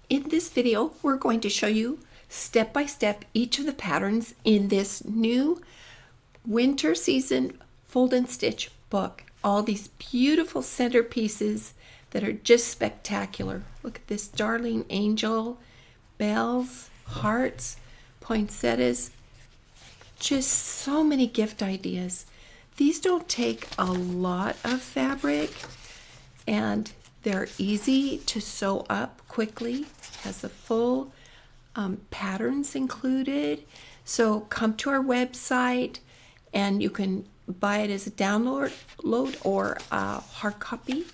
In this video, we're going to show you step by step each of the patterns in this new winter season fold and stitch book. All these beautiful centerpieces that are just spectacular. Look at this darling angel, bells, hearts, poinsettias, just so many gift ideas. These don't take a lot of fabric and they're easy to sew up quickly. Has the full patterns included. So come to our website and you can buy it as a download or a hard copy.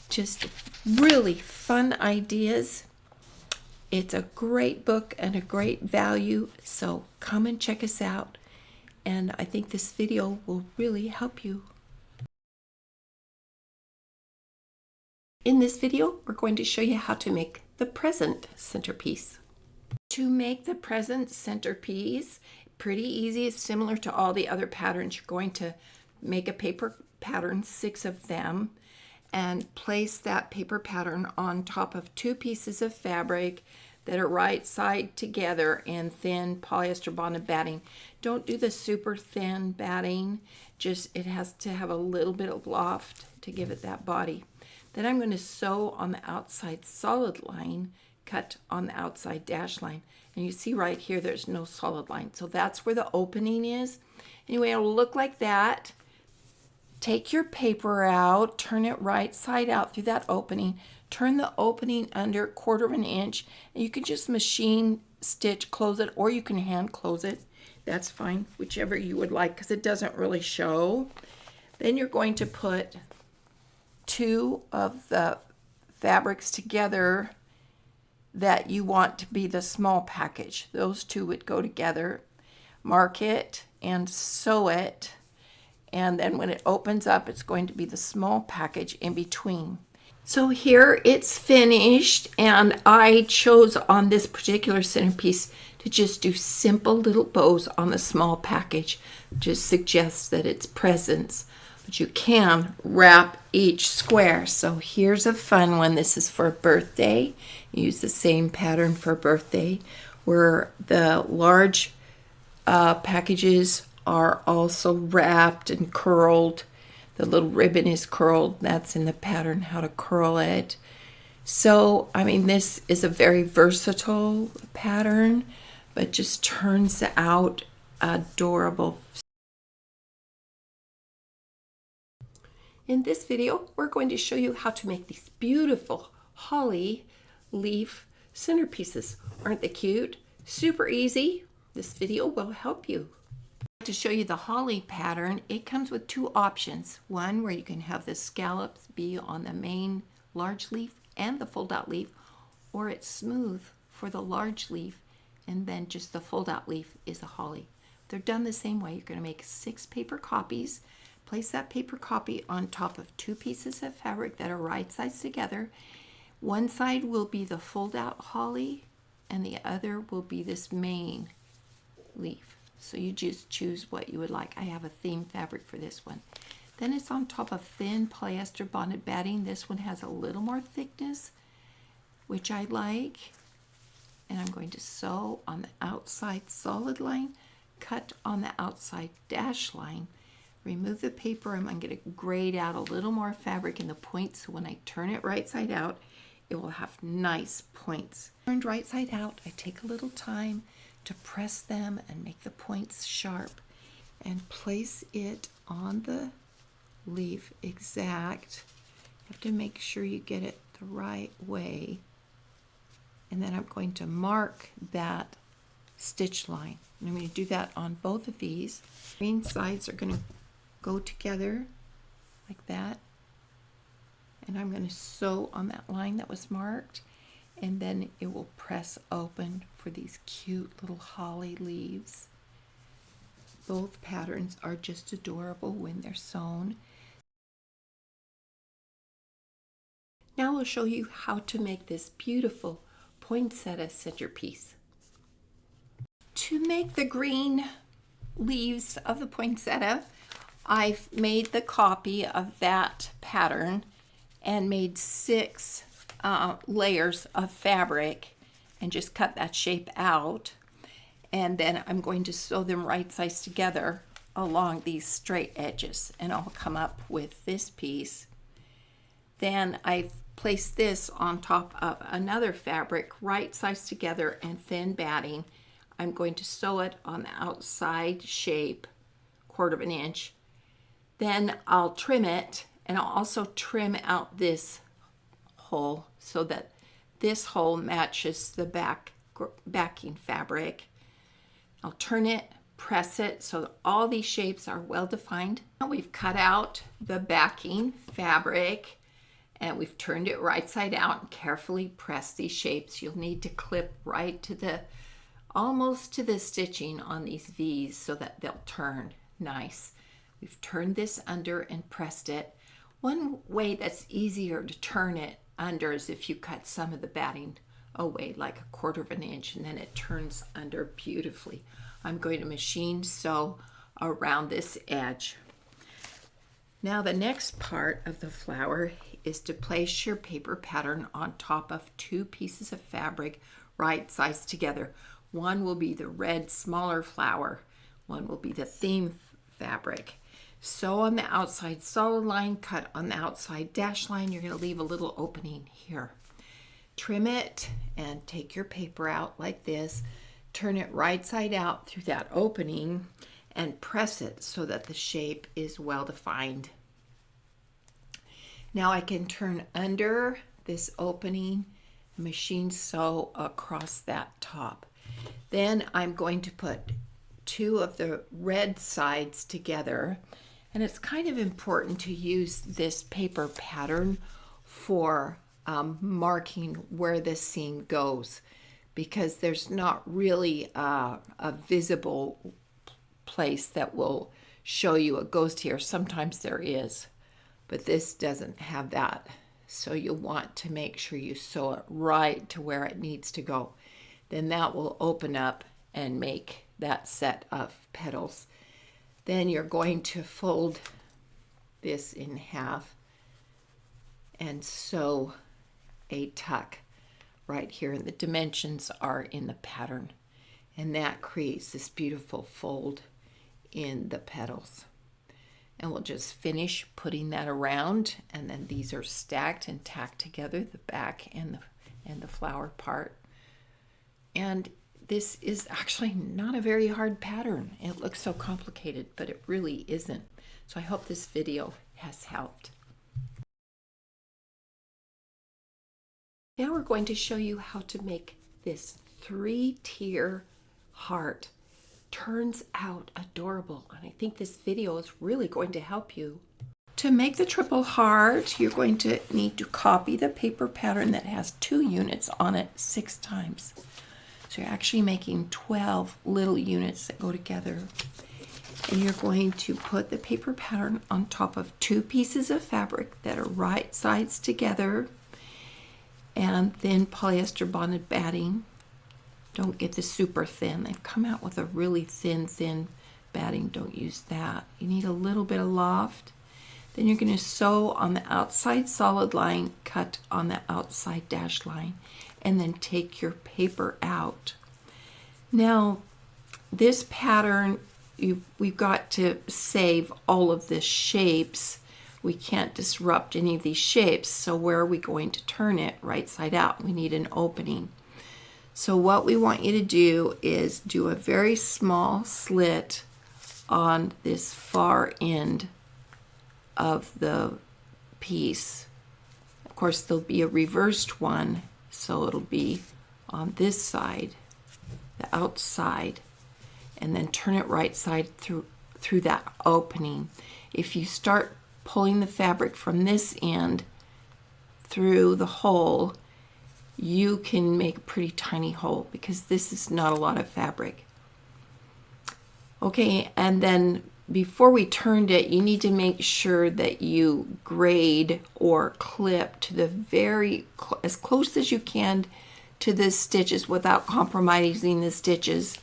Just really fun ideas. It's a great book and a great value. So come and check us out. And I think this video will really help you. In this video, we're going to show you how to make the present centerpiece. To make the present centerpiece, pretty easy. It's similar to all the other patterns. You're going to make a paper pattern, 6 of them, and place that paper pattern on top of 2 pieces of fabric that are right side together in thin polyester bonded batting. Don't do the super thin batting. Just it has to have a little bit of loft to give it that body. Then I'm going to sew on the outside solid line, cut on the outside dash line. And you see right here there's no solid line. So that's where the opening is. Anyway, it'll look like that. Take your paper out, turn it right side out through that opening. Turn the opening under 1/4 of an inch. And you can just machine stitch, close it, or you can hand close it. That's fine, whichever you would like, because it doesn't really show. Then you're going to put 2 of the fabrics together that you want to be the small package. Those 2 would go together. Mark it and sew it. And then when it opens up, it's going to be the small package in between. So here it's finished, and I chose on this particular centerpiece to just do simple little bows on the small package. Just suggests that it's presents, but you can wrap each square. So here's a fun one. This is for a birthday. Use the same pattern for a birthday, where the large packages are also wrapped and curled. The little ribbon is curled. That's in the pattern, how to curl it. So, I mean, this is a very versatile pattern, but just turns out adorable. In this video, we're going to show you how to make these beautiful holly leaf centerpieces. Aren't they cute? Super easy. This video will help you. To show you the holly pattern, it comes with 2 options. One where you can have the scallops be on the main large leaf and the fold-out leaf, or it's smooth for the large leaf and then just the fold-out leaf is a holly. They're done the same way. You're going to make 6 paper copies. Place that paper copy on top of 2 pieces of fabric that are right sides together. One side will be the fold-out holly and the other will be this main leaf. So you just choose what you would like. I have a theme fabric for this one. Then it's on top of thin polyester bonded batting. This one has a little more thickness, which I like. And I'm going to sew on the outside solid line, cut on the outside dash line. Remove the paper, and I'm going to grade out a little more fabric in the points, so when I turn it right side out, it will have nice points. Turned right side out, I take a little time to press them and make the points sharp and place it on the leaf exact. You have to make sure you get it the right way. And then I'm going to mark that stitch line. And I'm going to do that on both of these. Green sides are going to go together like that. And I'm going to sew on that line that was marked. And then it will press open for these cute little holly leaves. Both patterns are just adorable when they're sewn. Now we'll show you how to make this beautiful poinsettia centerpiece. To make the green leaves of the poinsettia, I've made the copy of that pattern and made 6 layers of fabric and just cut that shape out. And then I'm going to sew them right sides together along these straight edges, and I'll come up with this piece. Then I place this on top of another fabric, right sides together and thin batting. I'm going to sew it on the outside shape, 1/4 of an inch. Then I'll trim it, and I'll also trim out this hole so that this hole matches the backing fabric. I'll turn it, press it so that all these shapes are well defined. Now we've cut out the backing fabric and we've turned it right side out and carefully pressed these shapes. You'll need to clip right to almost to the stitching on these V's so that they'll turn nice. We've turned this under and pressed it. One way that's easier to turn it under is if you cut some of the batting away, like 1/4 of an inch, and then it turns under beautifully. I'm going to machine sew around this edge. Now the next part of the flower is to place your paper pattern on top of 2 pieces of fabric right sides together. One will be the red smaller flower, one will be the theme fabric. Sew on the outside solid line, cut on the outside dash line. You're going to leave a little opening here. Trim it and take your paper out like this. Turn it right side out through that opening and press it so that the shape is well defined. Now I can turn under this opening, machine sew across that top. Then I'm going to put 2 of the red sides together, and it's kind of important to use this paper pattern for marking where the seam goes, because there's not really a visible place that will show you it goes here. Sometimes there is, but this doesn't have that. So you'll want to make sure you sew it right to where it needs to go. Then that will open up and make that set of petals. Then you're going to fold this in half and sew a tuck right here, and the dimensions are in the pattern, and that creates this beautiful fold in the petals. And we'll just finish putting that around, and then these are stacked and tacked together, the back and the flower part. And this is actually not a very hard pattern. It looks so complicated, but it really isn't. So I hope this video has helped. Now we're going to show you how to make this 3-tier heart. Turns out adorable, and I think this video is really going to help you. To make the triple heart, you're going to need to copy the paper pattern that has 2 units on it 6 times. So you're actually making 12 little units that go together. And you're going to put the paper pattern on top of 2 pieces of fabric that are right sides together, and then polyester bonded batting. Don't get the super thin. They've come out with a really thin batting. Don't use that. You need a little bit of loft. Then you're going to sew on the outside solid line, cut on the outside dash line, and then take your paper out. Now, this pattern, we've got to save all of the shapes. We can't disrupt any of these shapes, so where are we going to turn it? Right side out. We need an opening. So what we want you to do is do a very small slit on this far end of the piece. Of course, there'll be a reversed one, so it'll be on this side, the outside, and then turn it right side through that opening. If you start pulling the fabric from this end through the hole, you can make a pretty tiny hole because this is not a lot of fabric. Okay, and then before we turned it, you need to make sure that you grade or clip to the as close as you can to the stitches without compromising the stitches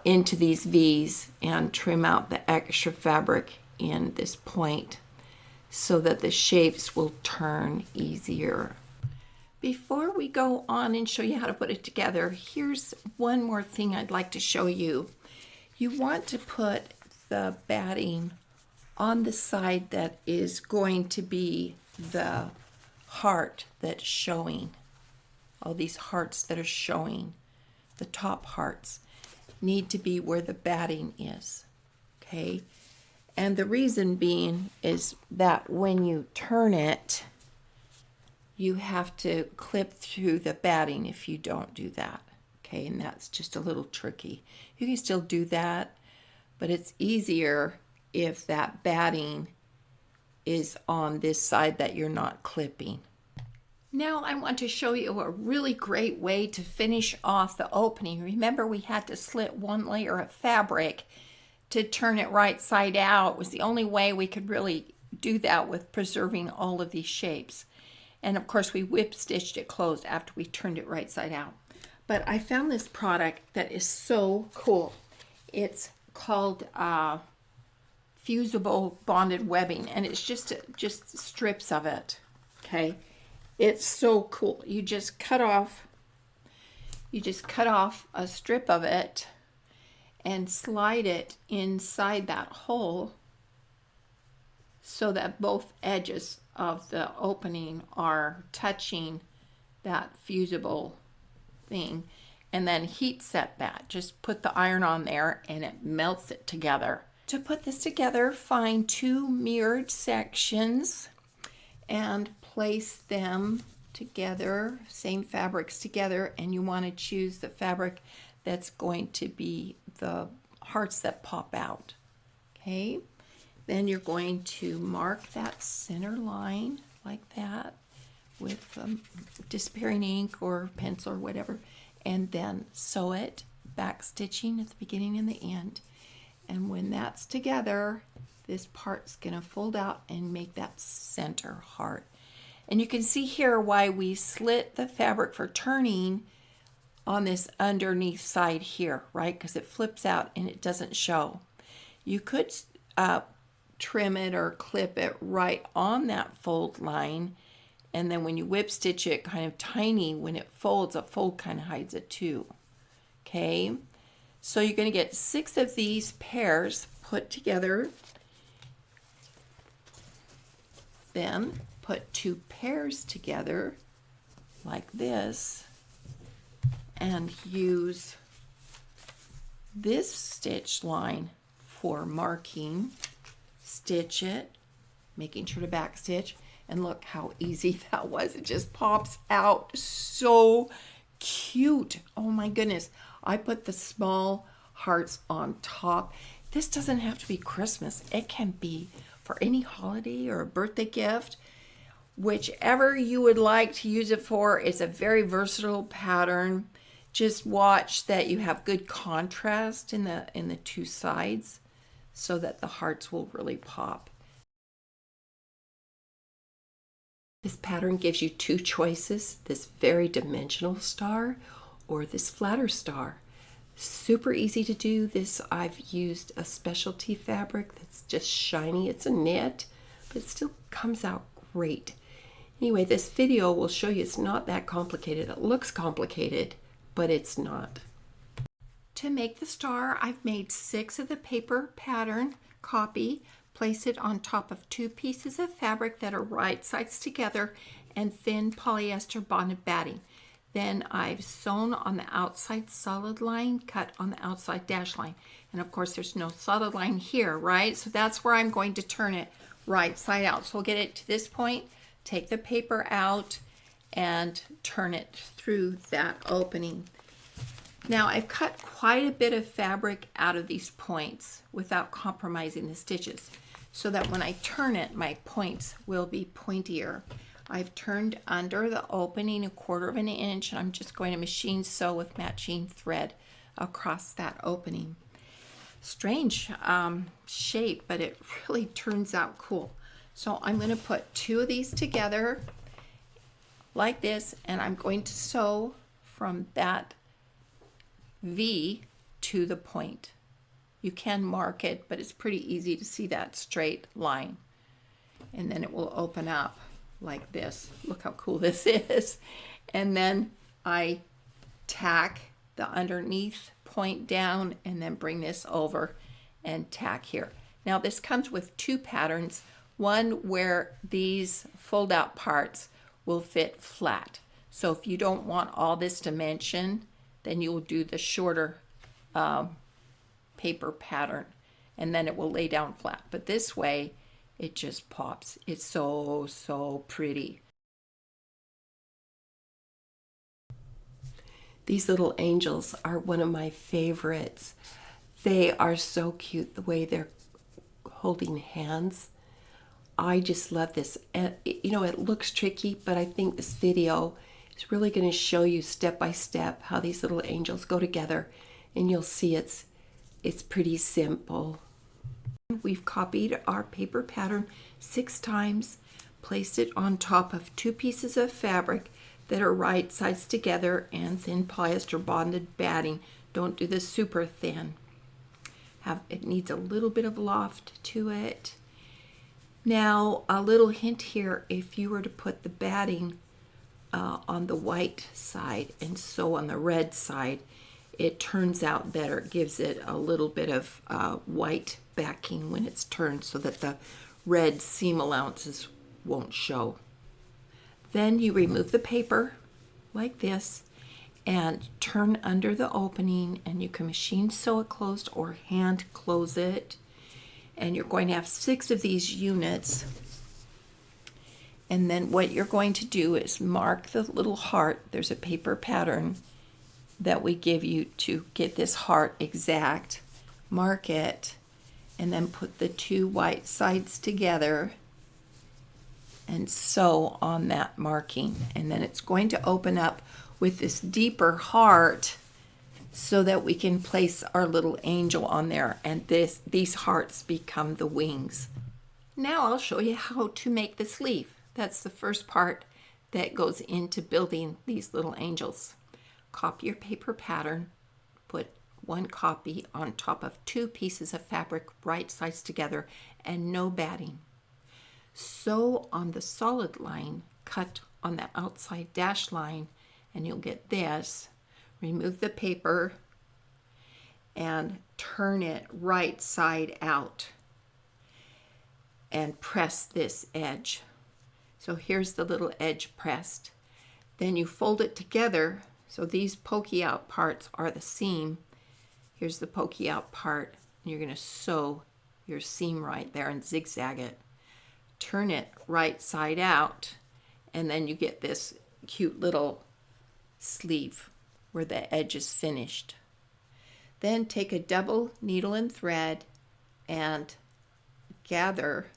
into these V's, and trim out the extra fabric in this point so that the shapes will turn easier. Before we go on and show you how to put it together, here's one more thing I'd like to show you. You want to put the batting on the side that is going to be the heart that's showing. All these hearts that are showing, the top hearts, need to be where the batting is, okay? And the reason being is that when you turn it, you have to clip through the batting if you don't do that, okay? And that's just a little tricky. You can still do that, but it's easier if that batting is on this side that you're not clipping. Now I want to show you a really great way to finish off the opening. Remember, we had to slit one layer of fabric to turn it right side out. It was the only way we could really do that with preserving all of these shapes. And of course we whip stitched it closed after we turned it right side out. But I found this product that is so cool. It's called fusible bonded webbing, and it's just strips of it, okay? It's so cool. You just cut off a strip of it and slide it inside that hole so that both edges of the opening are touching that fusible thing, and then heat set that. Just put the iron on there and it melts it together. To put this together, find two mirrored sections and place them together, same fabrics together, and you want to choose the fabric that's going to be the hearts that pop out, okay? Then you're going to mark that center line like that with despairing ink or pencil or whatever, and then sew it, back stitching at the beginning and the end. And when that's together, this part's gonna fold out and make that center heart. And you can see here why we slit the fabric for turning on this underneath side here, right? Because it flips out and it doesn't show. You could trim it or clip it right on that fold line, and then when you whip stitch it kind of tiny, when it folds, a fold kind of hides it too, okay? So you're going to get 6 of these pairs put together, then put 2 pairs together like this, and use this stitch line for marking. Stitch it, making sure to back stitch, and look how easy that was. It just pops out so cute. Oh my goodness. I put the small hearts on top. This doesn't have to be Christmas. It can be for any holiday or a birthday gift, whichever you would like to use it for. It's a very versatile pattern. Just watch that you have good contrast in the 2 sides so that the hearts will really pop. This pattern gives you 2 choices, this very dimensional star or this flatter star. Super easy to do. This, I've used a specialty fabric that's just shiny. It's a knit, but it still comes out great. Anyway, this video will show you it's not that complicated. It looks complicated, but it's not. To make the star, I've made 6 of the paper pattern copy, place it on top of 2 pieces of fabric that are right sides together, and thin polyester bonded batting. Then I've sewn on the outside solid line, cut on the outside dash line. And of course there's no solid line here, right? So that's where I'm going to turn it right side out. So we'll get it to this point, take the paper out, and turn it through that opening. Now I've cut quite a bit of fabric out of these points without compromising the stitches, so that when I turn it, my points will be pointier. I've turned under the opening 1/4 of an inch, and I'm just going to machine sew with matching thread across that opening. Strange shape, but it really turns out cool. So I'm going to put 2 of these together like this, and I'm going to sew from that V to the point. You can mark it, but it's pretty easy to see that straight line, and then it will open up. like this. Look how cool this is. And then I tack the underneath point down and then bring this over and tack here. Now this comes with two patterns, one where these fold out parts will fit flat. So if you don't want all this dimension, then you will do the shorter paper pattern and then it will lay down flat. But this way it just pops. It's so, so pretty. These little angels are one of my favorites. They are so cute the way they're holding hands. I just love this. And you know, it looks tricky, but I think this video is really going to show you step by step how these little angels go together, and you'll see it's pretty simple. We've copied our paper pattern 6 times, placed it on top of 2 pieces of fabric that are right sides together and thin polyester bonded batting. Don't do this super thin. It needs a little bit of loft to it. Now, a little hint here, if you were to put the batting on the white side and sew on the red side, it turns out better. It gives it a little bit of white backing when it's turned so that the red seam allowances won't show. Then you remove the paper like this and turn under the opening, and you can machine sew it closed or hand close it. And you're going to have 6 of these units. And then what you're going to do is mark the little heart. There's a paper pattern that we give you to get this heart exact. Mark it and then put the 2 white sides together and sew on that marking. And then it's going to open up with this deeper heart so that we can place our little angel on there, and these hearts become the wings. Now I'll show you how to make the sleeve. That's the first part that goes into building these little angels. Copy your paper pattern, put 1 copy on top of 2 pieces of fabric right sides together and no batting. Sew on the solid line, cut on the outside dash line, and you'll get this. Remove the paper and turn it right side out and press this edge. So here's the little edge pressed. Then you fold it together. So these pokey out parts are the seam. Here's the pokey out part. And you're going to sew your seam right there and zigzag it. Turn it right side out, and then you get this cute little sleeve where the edge is finished. Then take a double needle and thread and gather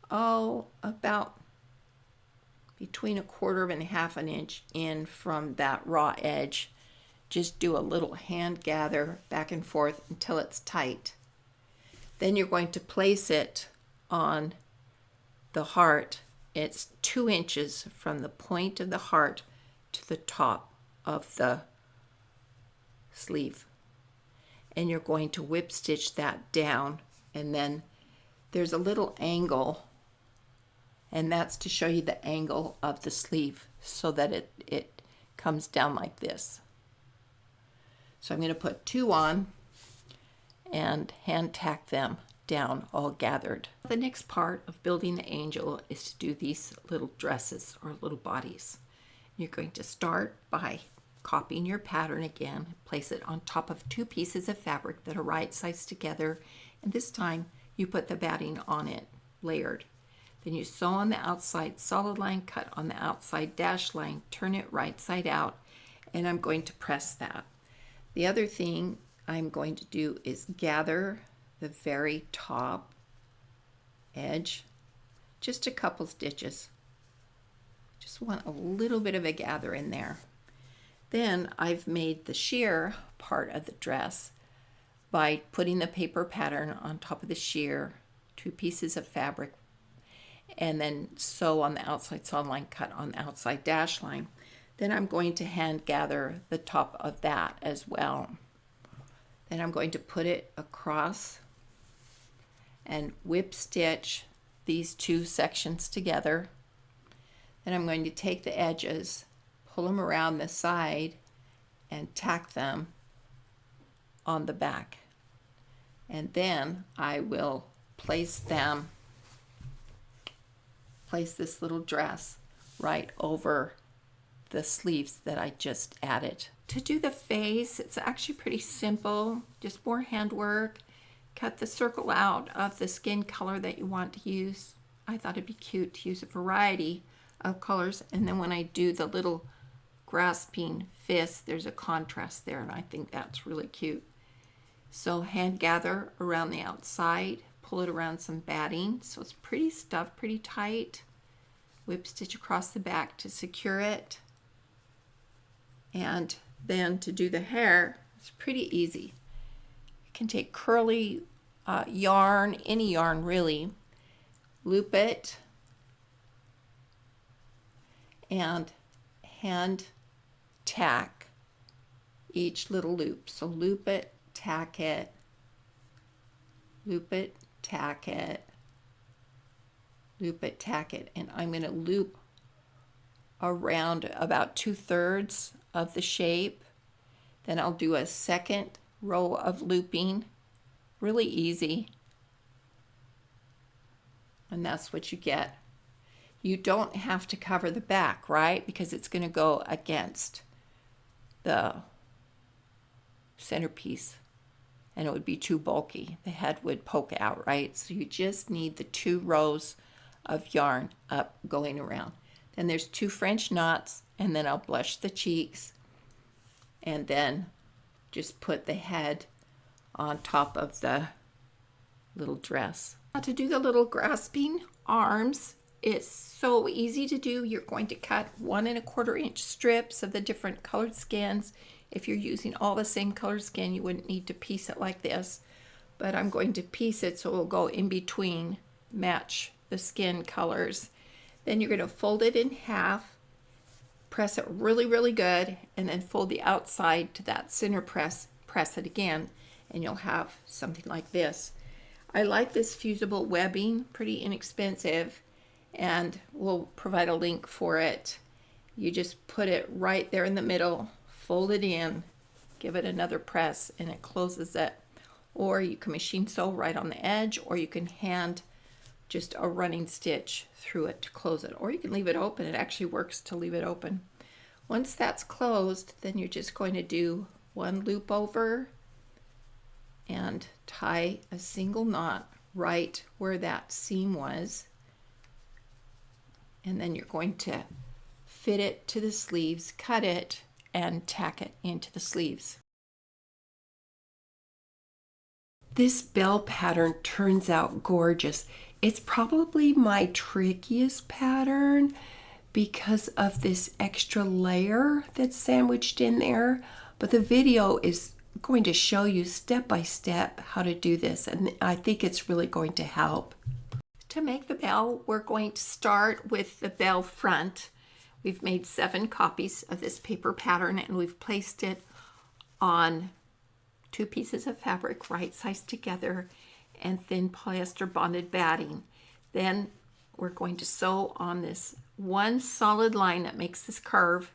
about between 1/4 and 1/2 inch in from that raw edge. Just do a little hand gather back and forth until it's tight. Then you're going to place it on the heart. It's 2 inches from the point of the heart to the top of the sleeve. And you're going to whip stitch that down, and then there's a little angle, and that's to show you the angle of the sleeve so that it comes down like this. So I'm going to put 2 on and hand tack them down all gathered. The next part of building the angel is to do these little dresses or little bodies. You're going to start by copying your pattern again, place it on top of 2 pieces of fabric that are right sides together, and this time you put the batting on it, layered. Then you sew on the outside solid line, cut on the outside dash line, turn it right side out, and I'm going to press that. The other thing I'm going to do is gather the very top edge, just a couple stitches. Just want a little bit of a gather in there. Then I've made the sheer part of the dress by putting the paper pattern on top of the sheer, 2 pieces of fabric, and then sew on the outside solid line, cut on the outside dash line. Then I'm going to hand gather the top of that as well. Then I'm going to put it across and whip stitch these 2 sections together Then I'm going to take the edges, pull them around the side, and tack them on the back. And then I will place this little dress right over the sleeves that I just added. To do the face, it's actually pretty simple, just more handwork. Cut the circle out of the skin color that you want to use. I thought it'd be cute to use a variety of colors, and then when I do the little grasping fist, there's a contrast there, and I think that's really cute. So hand gather around the outside, pull it around some batting so it's pretty stuffed, pretty tight. Whip stitch across the back to secure it. And then to do the hair, it's pretty easy. You can take curly yarn, any yarn really, loop it, and hand tack each little loop. So loop it, tack it, loop it, tack it, loop it, tack it, and I'm going to loop around about 2/3 of the shape. Then I'll do a second row of looping, really easy, and that's what you get. You don't have to cover the back, right? Because it's going to go against the centerpiece and it would be too bulky. The head would poke out, right? So you just need the 2 rows of yarn up going around. Then there's 2 French knots, and then I'll blush the cheeks and then just put the head on top of the little dress. Now to do the little grasping arms, it's so easy to do. You're going to cut 1 1/4 inch strips of the different colored skins. If you're using all the same color skin, you wouldn't need to piece it like this, but I'm going to piece it so it will go in between, match the skin colors. Then you're going to fold it in half, press it really, really good, and then fold the outside to that center press it again, and you'll have something like this. I like this fusible webbing, pretty inexpensive, and we'll provide a link for it. You just put it right there in the middle, fold it in, give it another press, and it closes it. Or you can machine sew right on the edge, or you can hand just a running stitch through it to close it, or you can leave it open. It actually works to leave it open. Once that's closed, then you're just going to do 1 loop over and tie a single knot right where that seam was, and then you're going to fit it to the sleeves, cut it, and tack it into the sleeves. This bell pattern turns out gorgeous. It's probably my trickiest pattern because of this extra layer that's sandwiched in there, but the video is going to show you step by step how to do this, and I think it's really going to help. To make the bell, we're going to start with the bell front. We've made 7 copies of this paper pattern, and we've placed it on 2 pieces of fabric right sized together and thin polyester bonded batting. Then we're going to sew on this 1 solid line that makes this curve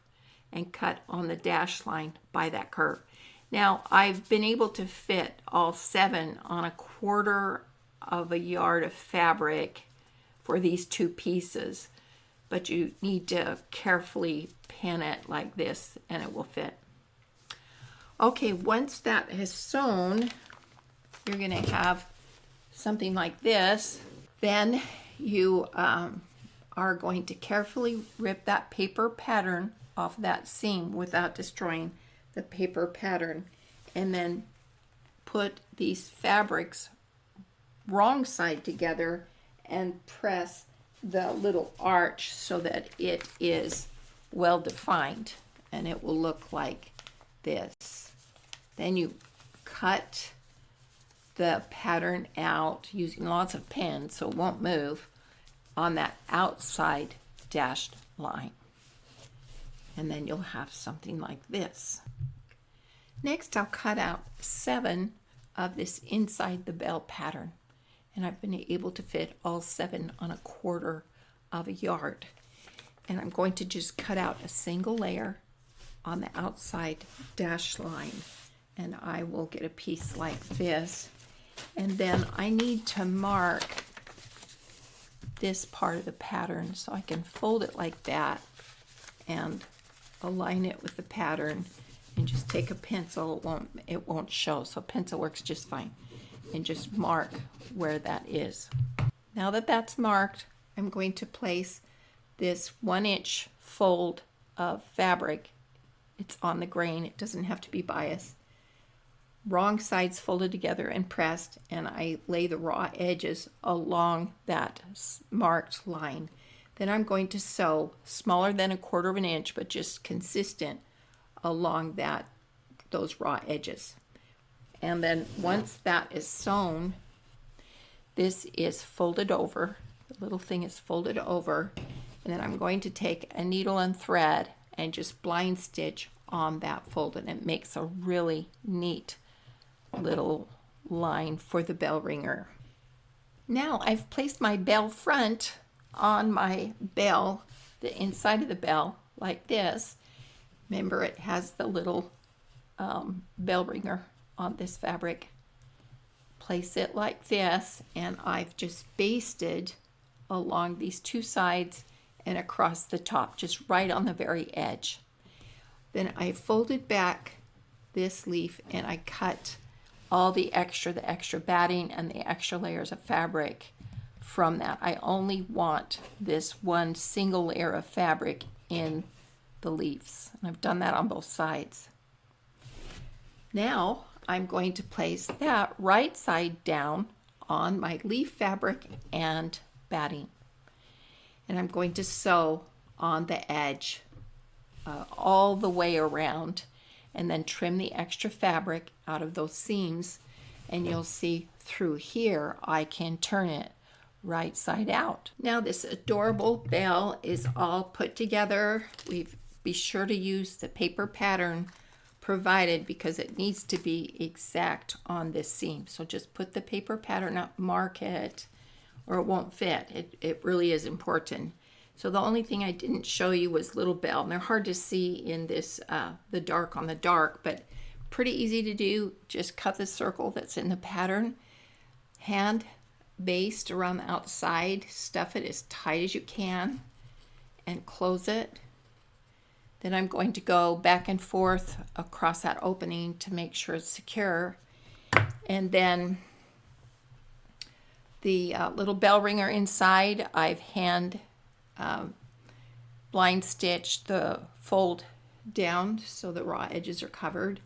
and cut on the dash line by that curve. Now I've been able to fit all 7 on 1/4 of a yard of fabric for these 2 pieces, but you need to carefully pin it like this and it will fit. Okay, once that is sewn, you're going to have something like this. Then you are going to carefully rip that paper pattern off that seam without destroying the paper pattern, and then put these fabrics wrong side together and press the little arch so that it is well defined, and it will look like this. Then you cut the pattern out using lots of pins so it won't move on that outside dashed line, and then you'll have something like this. Next, I'll cut out 7 of this inside the bell pattern, and I've been able to fit all 7 on 1/4 of a yard. And I'm going to just cut out a single layer on the outside dash line. And I will get a piece like this. And then I need to mark this part of the pattern, so I can fold it like that and align it with the pattern, and just take a pencil. It won't show, so pencil works just fine, and just mark where that is. Now that that's marked, I'm going to place this 1-inch fold of fabric. It's on the grain, it doesn't have to be biased. Wrong sides folded together and pressed, and I lay the raw edges along that marked line. Then I'm going to sew smaller than 1/4 of an inch, but just consistent along those raw edges. And then once that is sewn, this is folded over. The little thing is folded over, and then I'm going to take a needle and thread and just blind stitch on that fold, and it makes a really neat little line for the bell ringer. Now I've placed my bell front on my bell, the inside of the bell, like this. Remember, it has the little bell ringer on this fabric. Place it like this, and I've just basted along these two sides and across the top, just right on the very edge. Then I folded back this leaf and I cut all the extra batting and the extra layers of fabric from that. I only want this one single layer of fabric in the leaves. And I've done that on both sides. Now I'm going to place that right side down on my leaf fabric and batting. And I'm going to sew on the edge all the way around, and then trim the extra fabric out of those seams, and you'll see through here I can turn it right side out. Now this adorable bell is all put together. Be sure to use the paper pattern provided because it needs to be exact on this seam. So just put the paper pattern up, mark it, or it won't fit. It really is important. So the only thing I didn't show you was little bell, and they're hard to see in this the dark on the dark, but pretty easy to do. Just cut the circle that's in the pattern, hand baste around the outside, stuff it as tight as you can, and close it. Then I'm going to go back and forth across that opening to make sure it's secure. And then the little bell ringer inside, I've hand blind stitched the fold down so the raw edges are covered.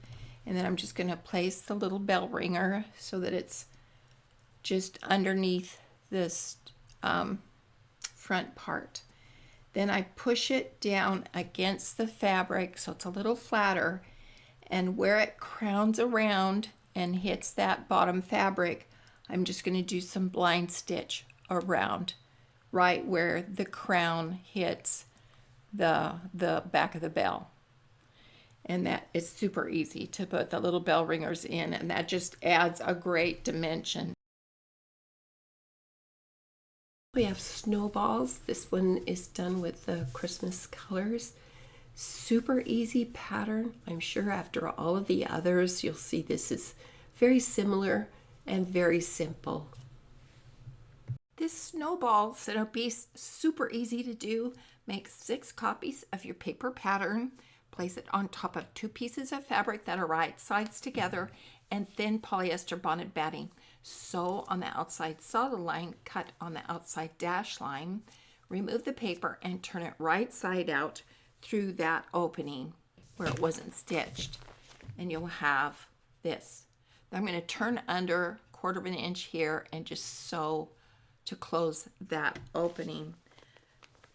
And then I'm just going to place the little bell ringer so that it's just underneath this front part. Then I push it down against the fabric so it's a little flatter, and where it crowns around and hits that bottom fabric, I'm just going to do some blind stitch around right where the crown hits the back of the bell. And that is super easy to put the little bell ringers in, and that just adds a great dimension. We have Snowballs. This one is done with the Christmas colors. Super easy pattern. I'm sure after all of the others, you'll see this is very similar and very simple. This Snowball centerpiece, super easy to do. Make 6 copies of your paper pattern. Place it on top of 2 pieces of fabric that are right sides together and thin polyester bonded batting. Sew on the outside solid line, cut on the outside dash line. Remove the paper and turn it right side out through that opening where it wasn't stitched. And you'll have this. I'm going to turn under 1/4 of an inch here and just sew to close that opening.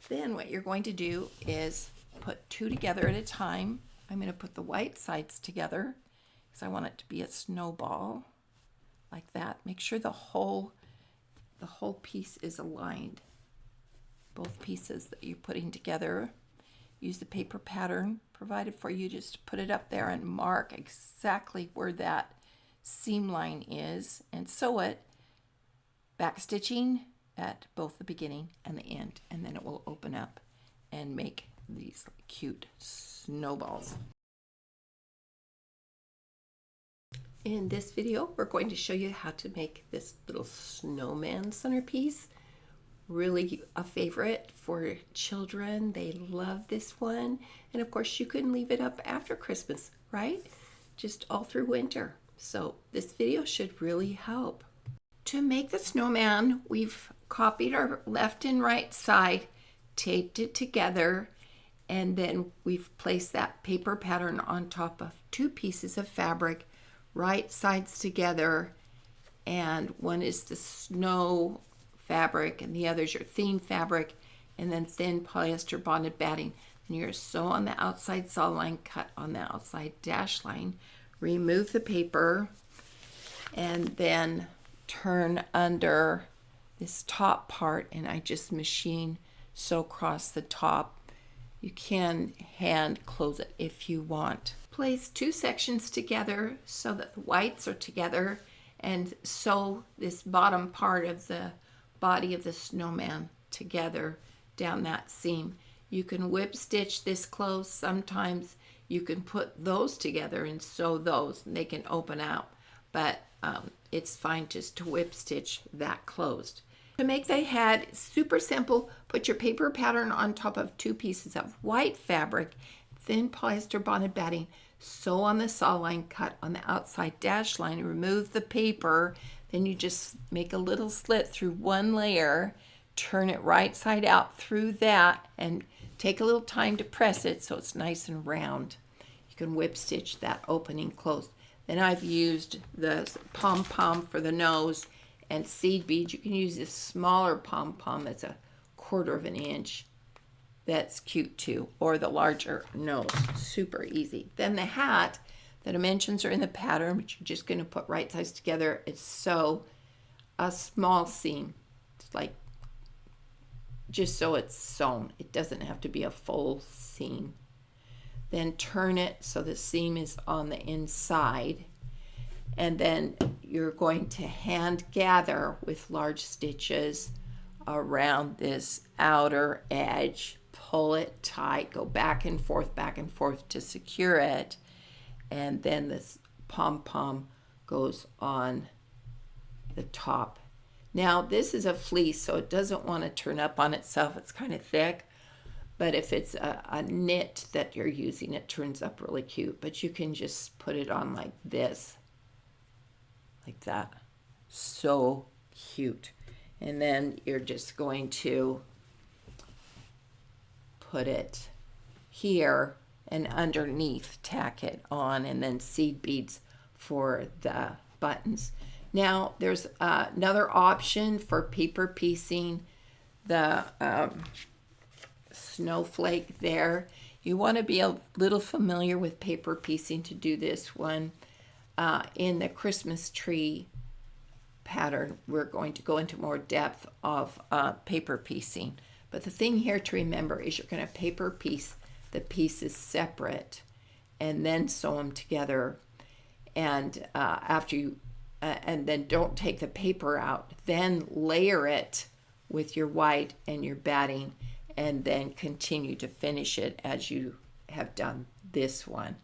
Then what you're going to do is put 2 together at a time. I'm going to put the white sides together because I want it to be a snowball like that. Make sure the whole piece is aligned. Both pieces that you're putting together. Use the paper pattern provided for you. Just put it up there and mark exactly where that seam line is and sew it, back stitching at both the beginning and the end, and then it will open up and make these cute snowballs. In this video, we're going to show you how to make this little snowman centerpiece. Really a favorite for children. They love this one. And of course, you can leave it up after Christmas, right? Just all through winter. So this video should really help. To make the snowman, we've copied our left and right side, taped it together, and then we've placed that paper pattern on top of 2 pieces of fabric, right sides together, and one is the snow fabric and the other is your theme fabric, and then thin polyester bonded batting. And you're sew on the outside saw line, cut on the outside dash line, remove the paper, and then turn under this top part, and I just machine sew across the top. You can hand close it if you want. Place 2 sections together so that the whites are together, and sew this bottom part of the body of the snowman together down that seam. You can whip stitch this close. Sometimes you can put those together and sew those, and they can open out, but it's fine just to whip stitch that closed. To make the head, super simple. Put your paper pattern on top of 2 pieces of white fabric, thin polyester bonded batting, sew on the saw line, cut on the outside dash line, remove the paper, then you just make a little slit through one layer, turn it right side out through that, and take a little time to press it so it's nice and round. You can whip stitch that opening closed. Then I've used the pom-pom for the nose and seed beads. You can use this smaller pom-pom that's 1/4 of an inch. That's cute too, or the larger nose, super easy. Then the hat, the dimensions are in the pattern, but you're just going to put right sides together. It's sew a small seam, it's like just so it's sewn. It doesn't have to be a full seam. Then turn it so the seam is on the inside, and then you're going to hand gather with large stitches around this outer edge. Pull it tight, go back and forth to secure it, and then this pom-pom goes on the top. Now this is a fleece, so it doesn't want to turn up on itself. It's kind of thick, but if it's a knit that you're using, it turns up really cute. But you can just put it on like this, like that. So cute. And then you're just going to put it here and underneath, tack it on, and then seed beads for the buttons. Now there's another option for paper piecing the snowflake there. You want to be a little familiar with paper piecing to do this one. In the Christmas tree pattern, we're going to go into more depth of paper piecing. But the thing here to remember is you're going to paper piece the pieces separate and then sew them together. And after you, and then don't take the paper out. Then layer it with your white and your batting, and then continue to finish it as you have done this one.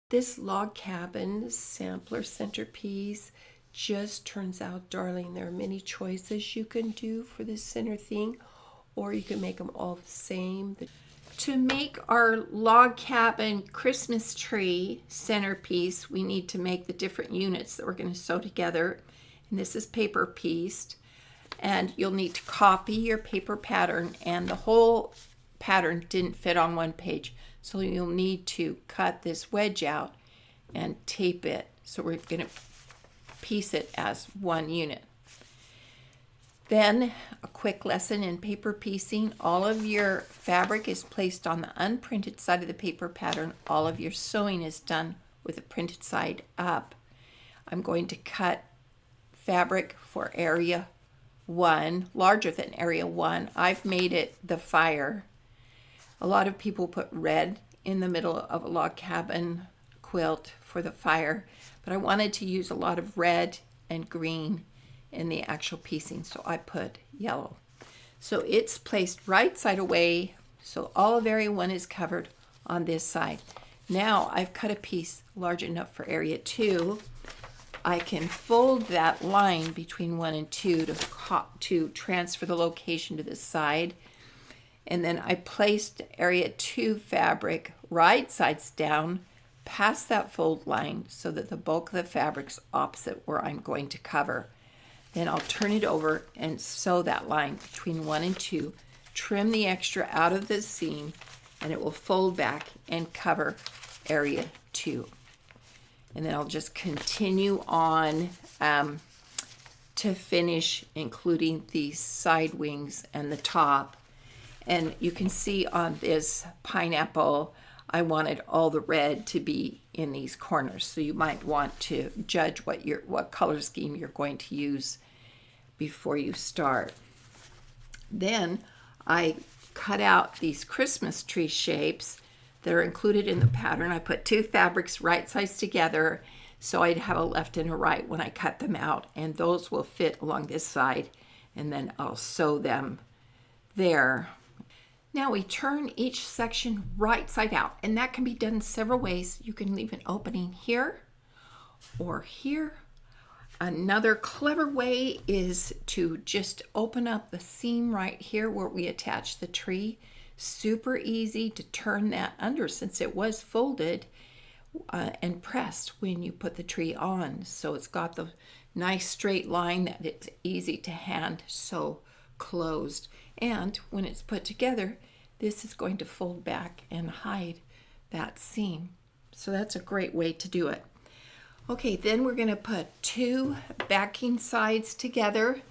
This log cabin sampler centerpiece just turns out darling. There are many choices you can do for this center thing, or you can make them all the same. To make our log cabin Christmas tree centerpiece, we need to make the different units that we're going to sew together. And this is paper pieced. And you'll need to copy your paper pattern, and the whole pattern didn't fit on one page. So you'll need to cut this wedge out and tape it. So we're going to piece it as one unit. Then a quick lesson in paper piecing. All of your fabric is placed on the unprinted side of the paper pattern. All of your sewing is done with the printed side up. I'm going to cut fabric for area 1, larger than area 1. I've made it the fire. A lot of people put red in the middle of a log cabin quilt for the fire, but I wanted to use a lot of red and green in the actual piecing, so I put yellow. So it's placed right side away, so all of area 1 is covered on this side. Now I've cut a piece large enough for area 2. I can fold that line between 1 and 2 to transfer the location to this side. And then I placed area 2 fabric right sides down past that fold line so that the bulk of the fabric's opposite where I'm going to cover. Then I'll turn it over and sew that line between 1 and 2, trim the extra out of the seam, and it will fold back and cover area 2. And then I'll just continue on to finish, including the side wings and the top. And you can see on this pineapple, I wanted all the red to be in these corners. So you might want to judge what color scheme you're going to use before you start. Then I cut out these Christmas tree shapes that are included in the pattern. I put 2 fabrics right sides together so I'd have a left and a right when I cut them out, and those will fit along this side, and then I'll sew them there. Now we turn each section right side out, and that can be done several ways. You can leave an opening here or here. Another clever way is to just open up the seam right here where we attach the tree. Super easy to turn that under since it was folded and pressed when you put the tree on. So it's got the nice straight line that it's easy to hand sew closed. And when it's put together, this is going to fold back and hide that seam. So that's a great way to do it. Okay, then we're going to put 2 backing sides together,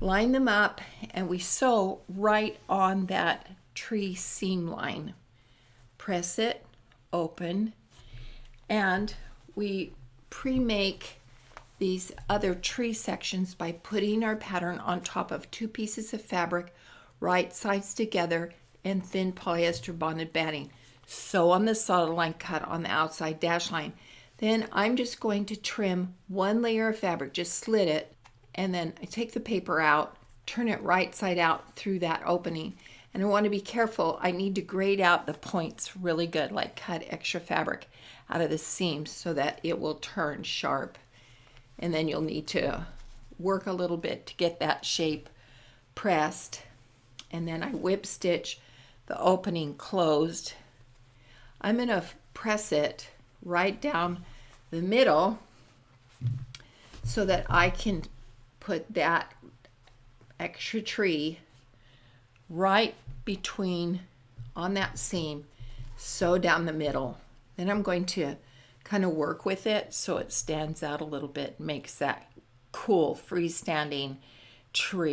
line them up, and we sew right on that tree seam line. Press it, open, and we pre-make these other tree sections by putting our pattern on top of 2 pieces of fabric, right sides together, and thin polyester bonded batting. Sew on the solid line cut on the outside dash line. Then I'm just going to trim 1 layer of fabric, just slit it, and then I take the paper out, turn it right side out through that opening. And I want to be careful. I need to grade out the points really good, like cut extra fabric out of the seams so that it will turn sharp. And then you'll need to work a little bit to get that shape pressed. And then I whip stitch the opening closed. I'm going to press it right down the middle so that I can put that extra tree right between on that seam, sew down the middle. Then I'm going to kind of work with it so it stands out a little bit, makes that cool freestanding tree.